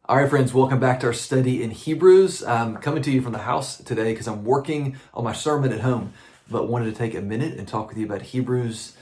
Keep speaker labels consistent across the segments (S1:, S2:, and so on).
S1: All right, friends, welcome back to our study in Hebrews. I'm coming to you from the house today because I'm working on my sermon at home, but wanted to take a minute and talk with you about Hebrews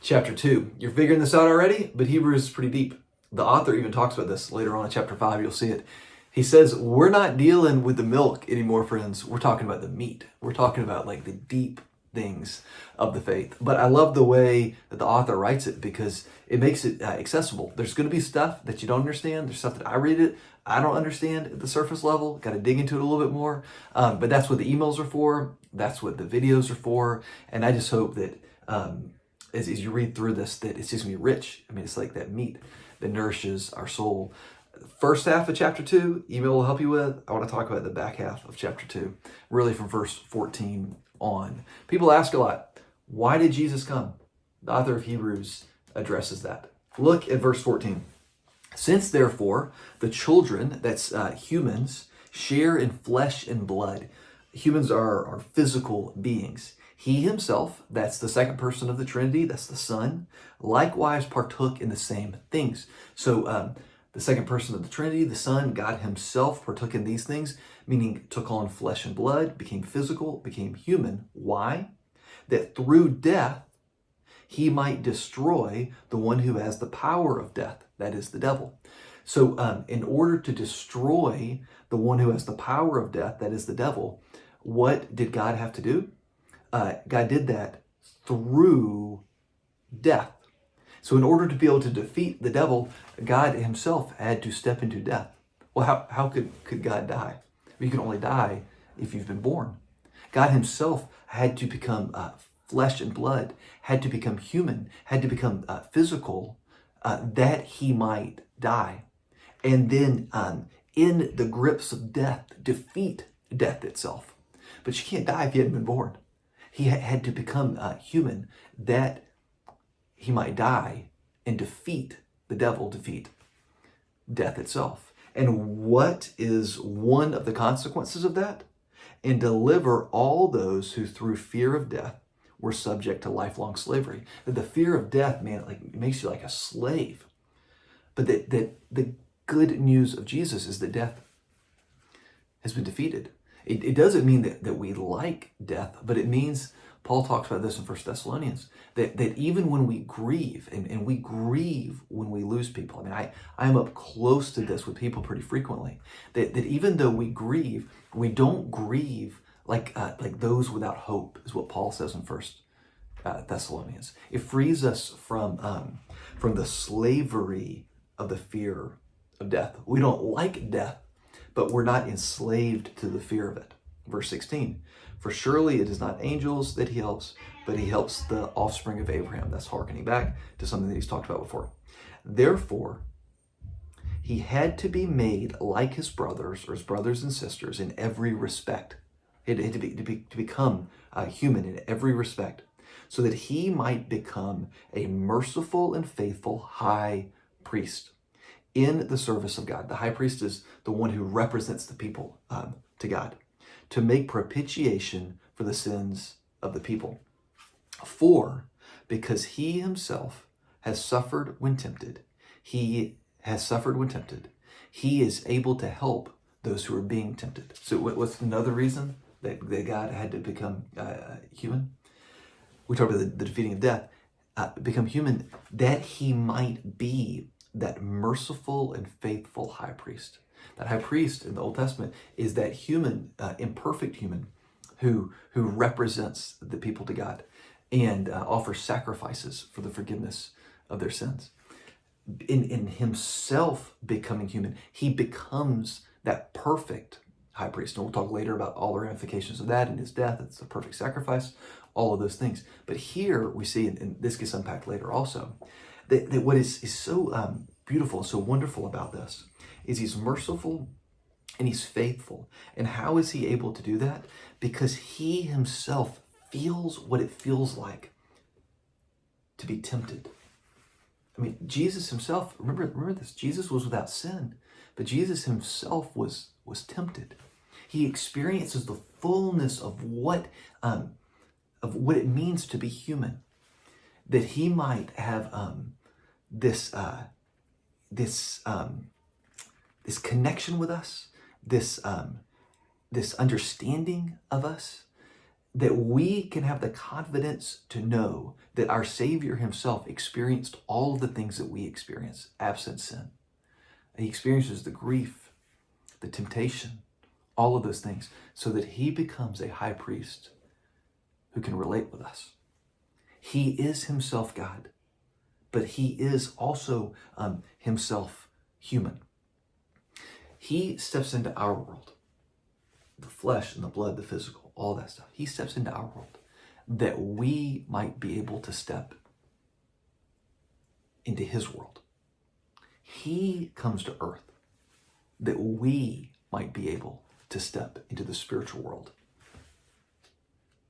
S1: chapter 2. You're figuring this out already, but Hebrews is pretty deep. The author even talks about this later on in chapter 5. You'll see it. He says, we're not dealing with the milk anymore, friends. We're talking about the meat. We're talking about like the deep things of the faith. But I love the way that the author writes it because it makes it accessible. There's going to be stuff that you don't understand. There's stuff that I read it, I don't understand at the surface level. Got to dig into it a little bit more. But that's what the emails are for. That's what the videos are for. And I just hope that as you read through this, that it's just going to be rich. I mean, it's like that meat that nourishes our soul. First half of chapter 2, email will help you with. I want to talk about the back half of chapter 2, really from verse 14 on. People ask a lot, why did Jesus come? The author of Hebrews addresses that. Look at verse 14. Since therefore the children, that's humans, share in flesh and blood. Humans are physical beings. He himself, that's the second person of the Trinity, that's the Son, likewise partook in the same things. So the second person of the Trinity, the Son, God himself partook in these things, meaning took on flesh and blood, became physical, became human. Why? That through death, he might destroy the one who has the power of death, that is the devil. So in order to destroy the one who has the power of death, that is the devil, what did God have to do? God did that through death. So in order to be able to defeat the devil, God himself had to step into death. Well, how could God die? You can only die if you've been born. God himself had to become flesh and blood, had to become human, had to become physical, that he might die. And then in the grips of death, defeat death itself. But you can't die if you hadn't been born. He had to become human that he might die and defeat the devil, defeat death itself. And what is one of the consequences of that? And deliver all those who through fear of death were subject to lifelong slavery. That the fear of death, man, like it makes you like a slave. But that the good news of Jesus is that death has been defeated. It doesn't mean that we like death, but it means, Paul talks about this in 1 Thessalonians, that even when we grieve, and we grieve when we lose people. I mean, I'm up close to this with people pretty frequently, that even though we grieve, we don't grieve like those without hope, is what Paul says in 1 Thessalonians. It frees us from the slavery of the fear of death. We don't like death, but we're not enslaved to the fear of it. Verse 16, for surely it is not angels that he helps, but he helps the offspring of Abraham. That's hearkening back to something that he's talked about before. Therefore, he had to be made like his brothers, or his brothers and sisters, in every respect. He had to become human in every respect, so that he might become a merciful and faithful high priest in the service of God. The high priest is the one who represents the people to God, to make propitiation for the sins of the people. For, because he himself has suffered when tempted, he is able to help those who are being tempted. So what's another reason that God had to become human? We talked about the defeating of death, become human, that he might be that merciful and faithful high priest. That high priest in the Old Testament is that human, imperfect human, who represents the people to God and offers sacrifices for the forgiveness of their sins. In himself becoming human, he becomes that perfect high priest. And we'll talk later about all the ramifications of that and his death. It's a perfect sacrifice, all of those things. But here we see, and this gets unpacked later also, that what is so beautiful, so wonderful about this is he's merciful and he's faithful. And how is he able to do that? Because he himself feels what it feels like to be tempted. I mean, Jesus himself, remember this, Jesus was without sin, but Jesus himself was tempted. He experiences the fullness of what it means to be human, that he might have this this connection with us, this understanding of us, that we can have the confidence to know that our Savior himself experienced all of the things that we experience absent sin. He experiences the grief, the temptation, all of those things, so that he becomes a high priest who can relate with us. He is himself God, but he is also himself human. He steps into our world, the flesh and the blood, the physical, all that stuff. He steps into our world that we might be able to step into his world. He comes to earth that we might be able to step into the spiritual world,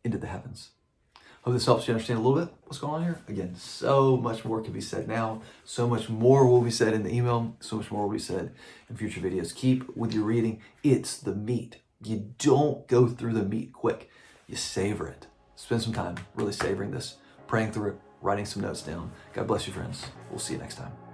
S1: into the heavens. Hope this helps you understand a little bit what's going on here. Again, so much more can be said now. So much more will be said in the email. So much more will be said in future videos. Keep with your reading. It's the meat. You don't go through the meat quick. You savor it. Spend some time really savoring this, praying through it, writing some notes down. God bless you, friends. We'll see you next time.